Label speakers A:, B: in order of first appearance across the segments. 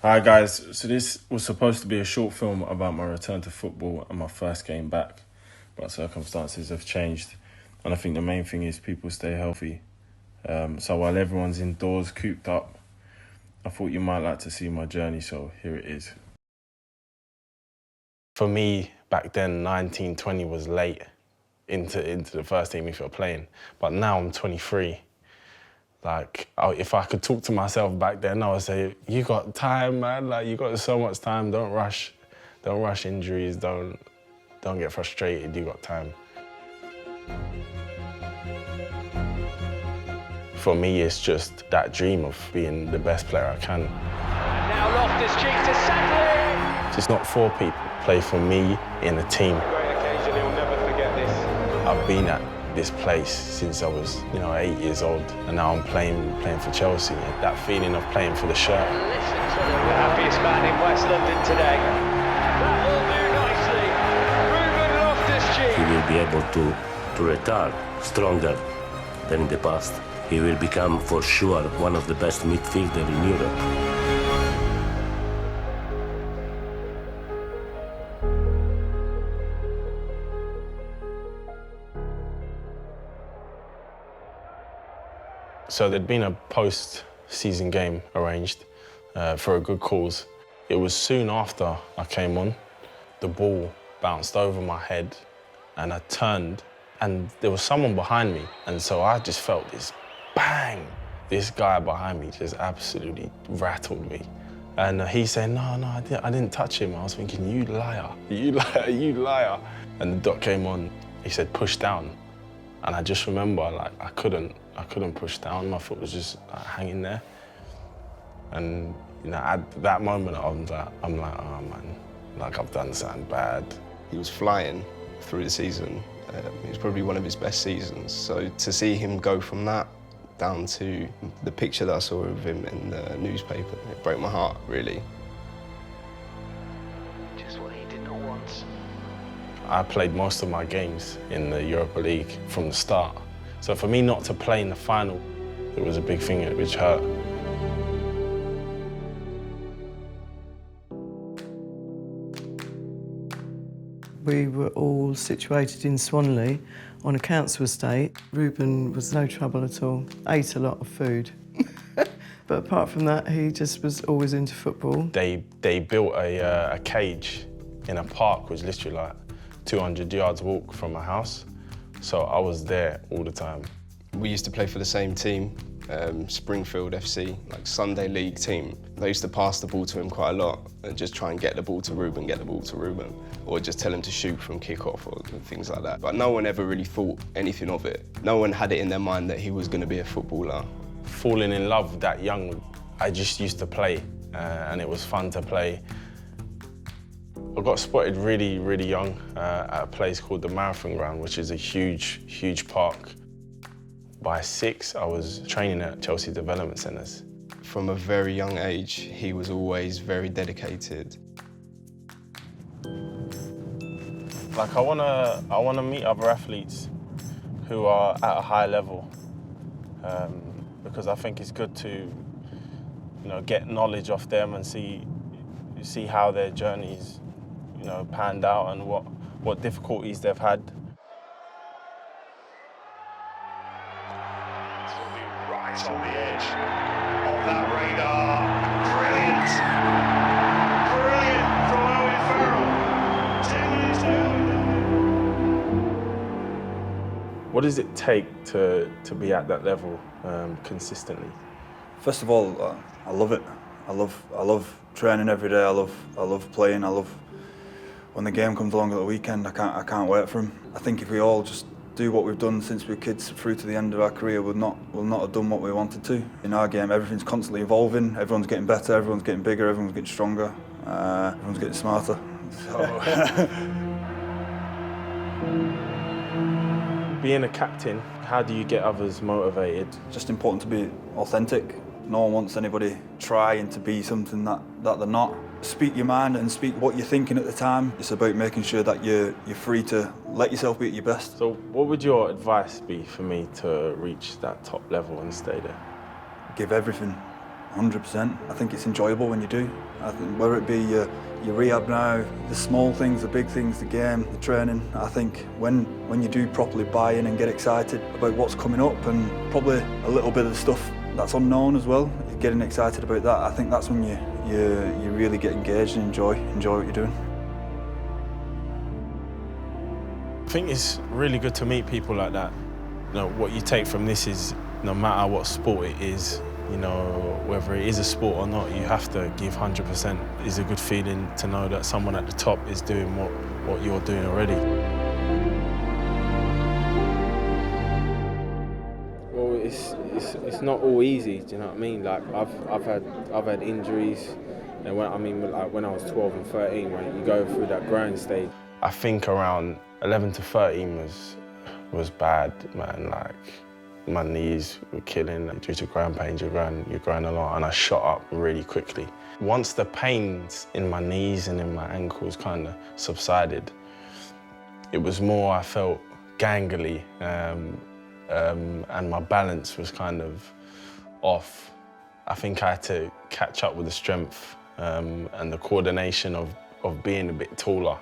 A: Hi guys, so this was supposed to be a short film about my return to football and my first game back, but circumstances have changed, and I think the main thing is people stay healthy. So while everyone's indoors cooped up, I thought you might like to see my journey, so here it is. For me, back then, 19, 20 was late into the first team if you're playing, but now I'm 23. If I could talk to myself back then, I would say, you got time, man. You got so much time. Don't rush injuries. Don't get frustrated. You got time. For me, it's just that dream of being the best player I can.
B: And now Loftus-Cheek to settle it.
A: It's not for people. Play for me in a team.
B: Great occasion. He'll never forget this.
A: I've been at this place since I was, 8 years old, and now I'm playing for Chelsea. That feeling of playing for the shirt.
B: Listen to the happiest man in West London today. That will do nicely. Ruben Loftus-Cheek.
C: He will be able to return stronger than in the past. He will become, for sure, one of the best midfielders in Europe.
A: So there'd been a post-season game arranged for a good cause. It was soon after I came on, the ball bounced over my head and I turned and there was someone behind me. And so I just felt this bang. This guy behind me just absolutely rattled me. And he said, no, I didn't touch him. I was thinking, you liar, you liar. And the doc came on, he said, push down. And I just remember, I couldn't push down. My foot was just hanging there. And at that moment, I'm like, oh man, I've done something bad.
D: He was flying through the season. It was probably one of his best seasons. So to see him go from that down to the picture that I saw of him in the newspaper, it broke my heart, really.
B: Just what he did not want.
A: I played most of my games in the Europa League from the start. So for me not to play in the final, it was a big thing which hurt.
E: We were all situated in Swanley on a council estate. Ruben was no trouble at all, ate a lot of food. But apart from that, he just was always into football.
A: They built a cage in a park, which was literally 200 yards walk from my house. So I was there all the time.
D: We used to play for the same team, Springfield FC, Sunday league team. They used to pass the ball to him quite a lot and just try and get the ball to Ruben, or just tell him to shoot from kick-off or things like that. But no one ever really thought anything of it. No one had it in their mind that he was going to be a footballer.
A: Falling in love that young, I just used to play and it was fun to play. I got spotted really, really young at a place called the Marathon Ground, which is a huge, huge park. By 6, I was training at Chelsea Development Centres.
D: From a very young age, he was always very dedicated.
A: I wanna meet other athletes who are at a high level because I think it's good to, get knowledge off them and see how their journeys, panned out and what difficulties they've had.
F: Right on the edge of that radar. Brilliant. Brilliant from Owen Farrell. 2 minutes to go.
A: What does it take to be at that level consistently?
G: First of all, I love it. I love training every day. I love playing. I love when the game comes along at the weekend. I can't wait for him. I think if we all just do what we've done since we were kids through to the end of our career, we'll not have done what we wanted to. In our game, everything's constantly evolving. Everyone's getting better. Everyone's getting bigger. Everyone's getting stronger. Everyone's getting smarter. So.
A: Being a captain, how do you get others motivated?
G: Just important to be authentic. No one wants anybody trying to be something that they're not. Speak your mind and speak what you're thinking at the time. It's about making sure that you're free to let yourself be at your best.
A: So what would your advice be for me to reach that top level and stay there?
G: Give everything, 100%. I think it's enjoyable when you do. I think whether it be your rehab now, the small things, the big things, the game, the training, I think when you do properly buy in and get excited about what's coming up and probably a little bit of the stuff that's unknown as well, getting excited about that, I think that's when you really get engaged and enjoy what you're doing.
A: I think it's really good to meet people like that. You know, what you take from this is no matter what sport it is, you know, whether it is a sport or not, you have to give 100%. It's a good feeling to know that someone at the top is doing what you're doing already.
H: Well, it's not all easy. Do you know what I mean? Like I've had injuries, and when I was 12 and 13, when you go through that growing stage.
A: I think around 11 to 13 was bad, man. Like, my knees were killing due to ground pains. You're growing a lot, and I shot up really quickly. Once the pains in my knees and in my ankles kind of subsided, it was more I felt gangly, and my balance was kind of off. I think I had to catch up with the strength and the coordination of being a bit taller.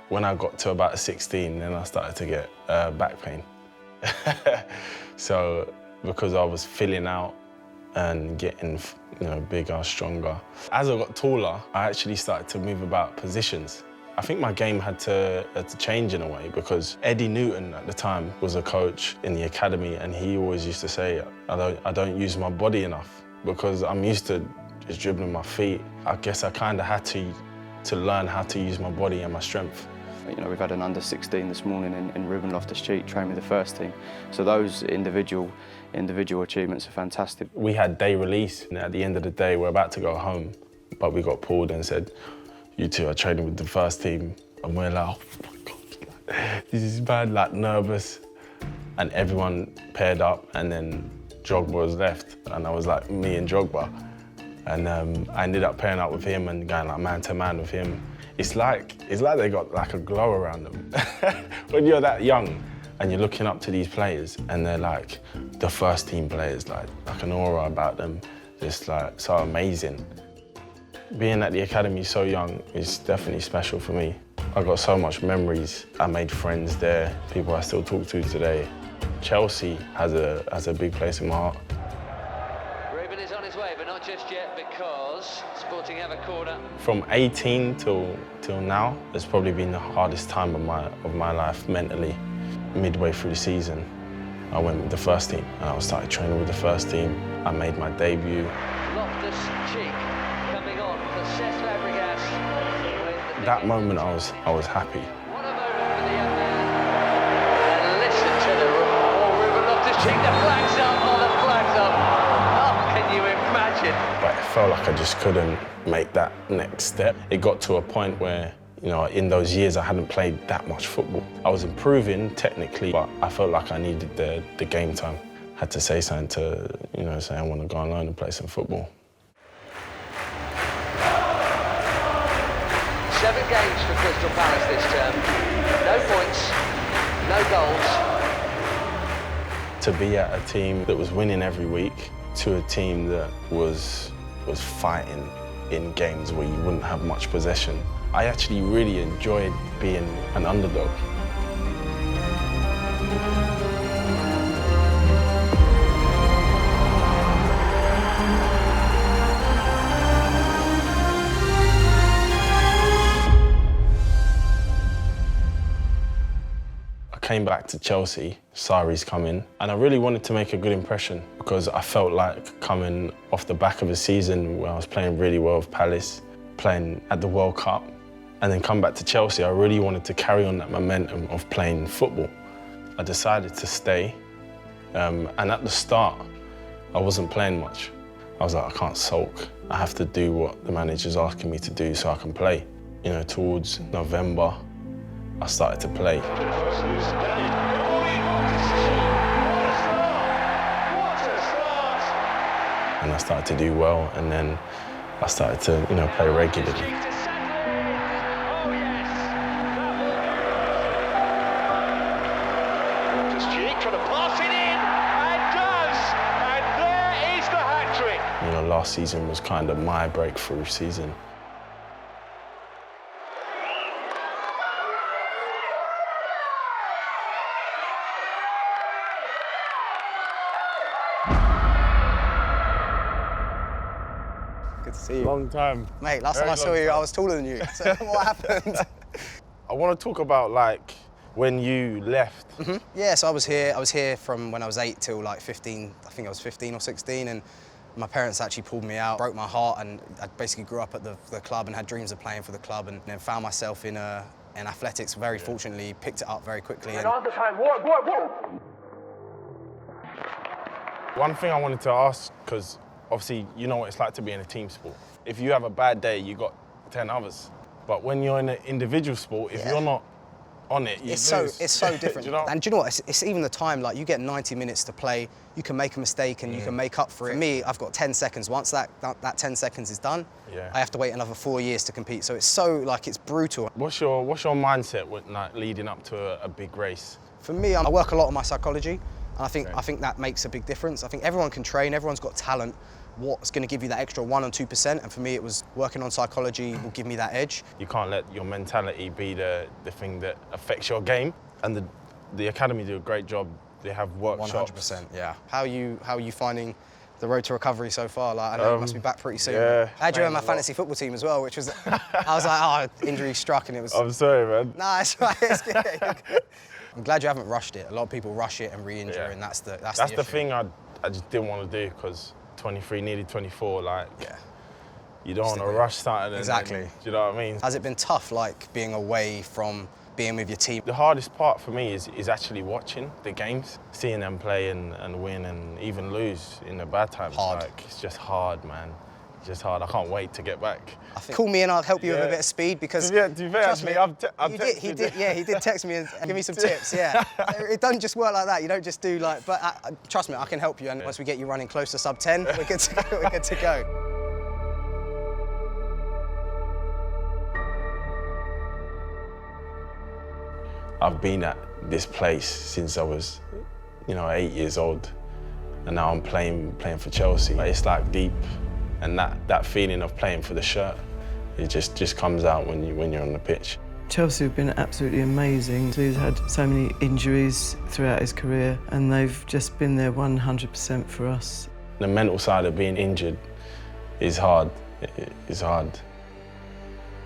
A: When I got to about 16, then I started to get back pain. So, because I was filling out and getting, bigger, stronger. As I got taller, I actually started to move about positions. I think my game had to change in a way, because Eddie Newton at the time was a coach in the academy, and he always used to say, I don't use my body enough because I'm used to just dribbling my feet. I guess I kind of had to learn how to use my body and my strength.
I: We've had an under-16 this morning in Ruben Loftus-Cheek train with the first team. So those individual achievements are fantastic.
A: We had day release, and at the end of the day, we're about to go home, but we got pulled and said, you two are training with the first team. And we're like, oh my God, this is bad, like nervous. And everyone paired up, and then Drogba was left, and I was like, me and Drogba. And I ended up pairing up with him and going like man-to-man with him. It's like they got like a glow around them. When you're that young and you're looking up to these players and they're like the first team players, like an aura about them, just like so amazing. Being at the academy so young is definitely special for me. I got so much memories. I made friends there, people I still talk to today. Chelsea has a big place in my heart.
B: Ruben is on his way, but not just yet, because Sporting have a corner.
A: From 18 till now, it's probably been the hardest time of my life mentally. Midway through the season, I went with the first team, and I started training with the first team. I made my debut.
B: Loftus-Cheek coming on for Cesc Fabregas.
A: That moment, I was happy.
B: What a moment for the young man. And listen to the Ruben Loftus-Cheek, the flag's up, the flag's up. Oh, can you imagine?
A: But it felt like I just couldn't make that next step. It got to a point where, in those years I hadn't played that much football. I was improving technically, but I felt like I needed the game time. I had to say something to, say I want to go on loan and play some football.
B: 7 games for Crystal Palace this term. No points, no goals.
A: To be at a team that was winning every week, to a team that was fighting in games where you wouldn't have much possession. I actually really enjoyed being an underdog. I came back to Chelsea, Sarri's coming, and I really wanted to make a good impression because I felt like coming off the back of a season where I was playing really well with Palace, playing at the World Cup, and then come back to Chelsea, I really wanted to carry on that momentum of playing football. I decided to stay, and at the start, I wasn't playing much. I was like, I can't sulk. I have to do what the manager's asking me to do so I can play. Towards November, I started to play. And I started to do well, and then I started to, play regularly. Last season was kind of my breakthrough season.
J: Good to see you.
A: Long time.
J: Mate, last
A: Very
J: time I saw
A: long
J: you,
A: time.
J: I was taller than you. So what happened?
A: I want to talk about like when you left.
J: Yeah, so I was here from when I was 8 till like 15, I think I was 15 or 16, and my parents actually pulled me out, broke my heart, and I basically grew up at the club and had dreams of playing for the club, and then found myself in athletics. Very fortunately, picked it up very quickly. And
F: on the time, whoa.
A: One thing I wanted to ask, because obviously you know what it's like to be in a team sport. If you have a bad day, you got 10 others. But when you're in an individual sport, if you're not on it, you
J: it's
A: lose.
J: so different.
A: Do you know?
J: And do you know what? It's even the time. Like you get 90 minutes to play, you can make a mistake and you can make up for it. For me, I've got 10 seconds. Once that 10 seconds is done, I have to wait another 4 years to compete. So it's so like it's brutal.
A: What's your mindset with, like, leading up to a big race?
J: For me, I work a lot on my psychology, and I think that makes a big difference. I think everyone can train, everyone's got talent. What's going to give you that extra 1 or 2%? And for me, it was working on psychology will give me that edge.
A: You can't let your mentality be the thing that affects your game. And the academy do a great job. They have workshops.
J: 100%, yeah. How are you finding the road to recovery so far? Like, I know you must be back pretty soon.
A: Yeah.
J: I had you in my fantasy football team as well, which was, I was like, oh, injury struck, and it was.
A: I'm sorry, man.
J: Nah, it's right. It's good. I'm glad you haven't rushed it. A lot of people rush it and re-injure, and that's the issue.
A: thing I just didn't want to do, because 23, nearly 24, like, you don't want to rush something.
J: Exactly.
A: Do you know what I mean?
J: Has it been tough, like, being away from being with your team?
A: The hardest part for me is actually watching the games, seeing them play and win and even lose in the bad times.
J: Hard.
A: Like, it's just hard, man. It's just hard. I can't wait to get back.
J: Call me and I'll help you with a bit of speed, because
A: to be fair,
J: trust me,
A: I've
J: he did text me and give me some tips. Yeah, it doesn't just work like that. You don't just do like. But trust me, I can help you. And once we get you running close to sub 10, we're good to go. We're good to go.
A: I've been at this place since I was, 8 years old, and now I'm playing for Chelsea. It's like deep, and that feeling of playing for the shirt, it just comes out when you're on the pitch.
E: Chelsea have been absolutely amazing. He's had so many injuries throughout his career, and they've just been there 100% for us.
A: The mental side of being injured is hard. It's hard.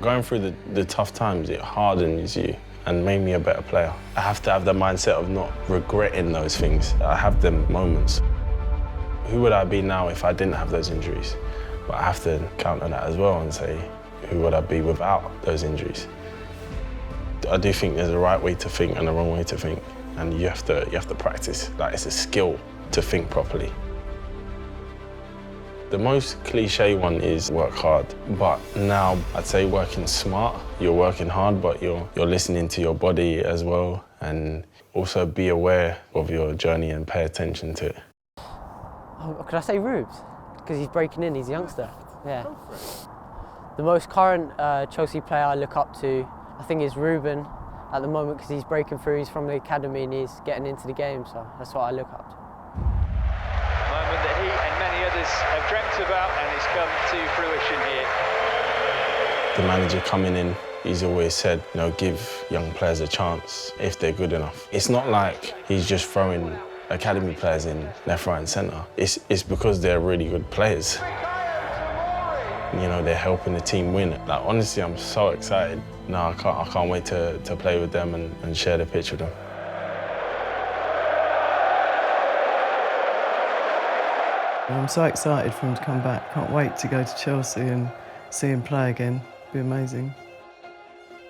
A: Going through the tough times, it hardens you and made me a better player. I have to have the mindset of not regretting those things. I have them moments. Who would I be now if I didn't have those injuries? But I have to counter that as well and say, who would I be without those injuries? I do think there's a right way to think and a wrong way to think, and you have to practice. Like, it's a skill to think properly. The most cliche one is work hard, but now I'd say working smart. You're working hard, but you're listening to your body as well, and also be aware of your journey and pay attention to it.
K: Oh, could I say Rubes? Because he's breaking in, he's a youngster. Yeah. The most current Chelsea player I look up to, I think, is Ruben at the moment, because he's breaking through. He's from the academy and he's getting into the game, so that's what I look up to.
B: Moment that he and many others have dreamt about, and it's come to fruition here.
A: The manager coming in, he's always said, give young players a chance if they're good enough. It's not like he's just throwing academy players in left, right and centre. It's because they're really good players. They're helping the team win. Like, honestly, I'm so excited. No, I can't wait to play with them and share the pitch with them.
E: I'm so excited for him to come back. Can't wait to go to Chelsea and see him play again. It'll be amazing.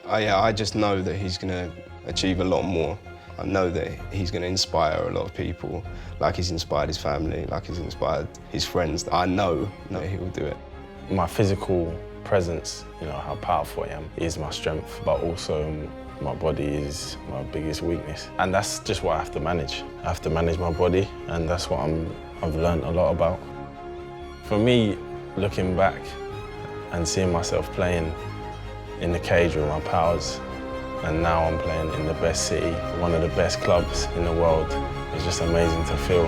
D: I just know that he's going to achieve a lot more. I know that he's going to inspire a lot of people, like he's inspired his family, like he's inspired his friends. I know he will do it.
A: My physical presence, how powerful I am, is my strength, but also my body is my biggest weakness. And that's just what I have to manage. I have to manage my body, and that's what I've learned a lot about. For me, looking back and seeing myself playing in the cage with my pals, and now I'm playing in the best city, one of the best clubs in the world, it's just amazing to feel.